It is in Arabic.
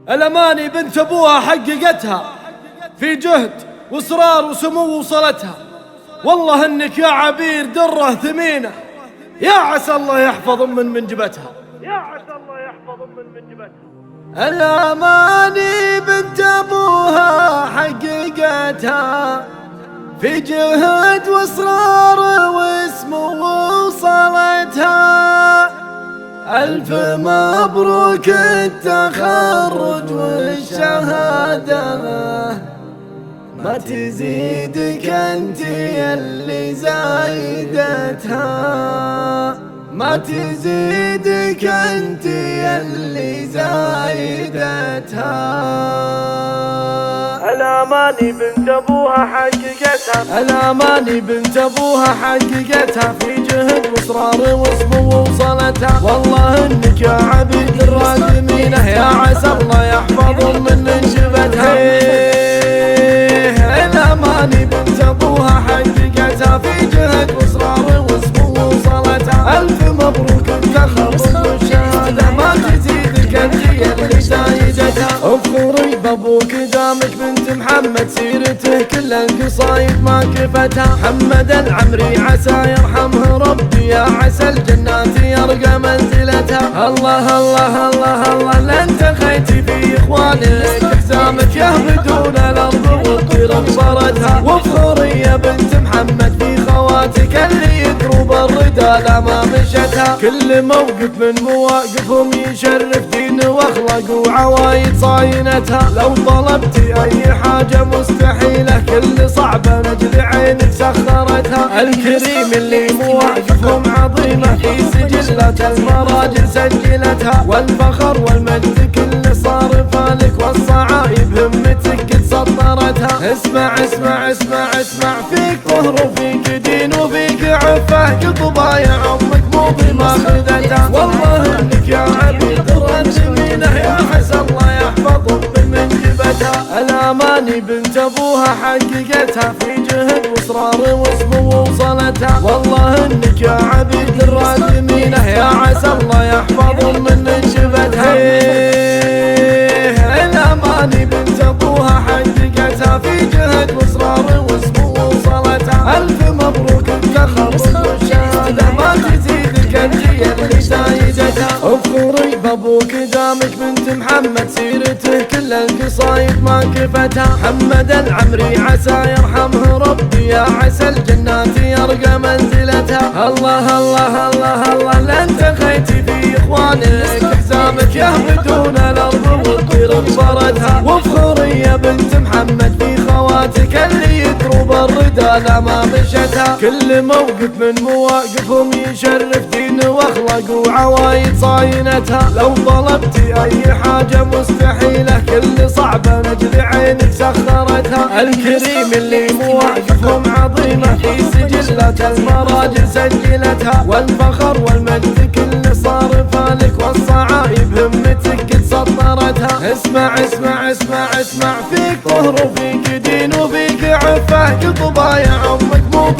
الأماني بنت أبوها حققتها في جهد وإصرار وسمو وصلتها. والله إنك يا عبير درة ثمينة، يا عسى الله يحفظ من جبتها، يا عسى الله يحفظ من جبتها. الأماني بنت أبوها حققتها في جهد وإصرار واسمه وصلتها. ألف مبروك التخرج والشهادة، ما تزيدك انت اللي زايدتها، ما تزيدك انت اللي زايدتها. الأماني بنت أبوها حققتها، الأماني بنت أبوها حققتها في جهد وإصرار واسمه وصلتها. والله إنك يا عبيد الراقمينة، يا عسى الله يحفظ من جبتها. الأماني بنت أبوها حققتها في جهد وإصرار واسمه وصلتها. ألف مبروك التخرج والشهادة، ما تزيدك انت اللي زايدتها. افخري بابوك دامك بنت محمد، سيرته كل القصايد ما كفتها. محمد العمري عسى يرحمه ربي، يا عسى الجنات يرقى منزلتها. الله الله الله الله لن خيتي في اخوانك، حزامك يهبدون الارض والطير بصرتها. وافخري يا بنت محمد في خواتك اللي يدرب الردى لا ما مشتها. كل موقف من مواقفهم يشرف دين واخلاق وعوايد صاينتها. لو طلبتي اي حاجة مستحيلة، كل صعبة نجل عينك سخرتها. الكريم اللي مواقفهم عظيمة في سجلات المراجل سجلتها. والفخر والمجد كل صار فالك، والصعايب همتك قد سطرتها. اسمع اسمع اسمع اسمع، فيك طهر وفيك دين وفيك عفة، قطبايا عمك مو بماخذتها. والله انك يا عبيد الرجمينة، يا عسى الله يحفظ من جبتها. الأماني بنت أبوها حققتها في جهد وإصرار واسمه وصلتها. والله انك يا عبيد الراقمينة، يا عسى الله يحفظ من جبتها. الأماني بنت أبوها حققتها في جهد وإصرار واسمه وصلتها. ألف مبروك التخرج والشهادة، ما تزيدك انت اللي زايدتها. افخري بابوك دامك بنت محمد، سيرته كل القصايد ما كفتها. محمد العمري عسى يرحمه ربي، يا عسى الجنات يرقى منزلتها. الله الله الله الله لن خيتي في اخوانك، حزامك يهبدون الارض والطير بصرتها. وافخري يا بنت محمد في خواتك اللي يدرب الردى لا ما مشتها. كل موقف من مواقفهم يشرف دين واخلاق وعوايد صاينتها. لو طلبتي اي حاجة مستحيلة، كل صعبة نجل عينك سخرتها. الكريم اللي مواقفهم عظيمة في سجلات المراجل سجلتها. والفخر والمجد كل صار فالك، والصعايب همتك قد سطرتها. اسمع اسمع اسمع اسمع، فيك طهر وفيك دين وفيك عفة، قطبايا عمك مو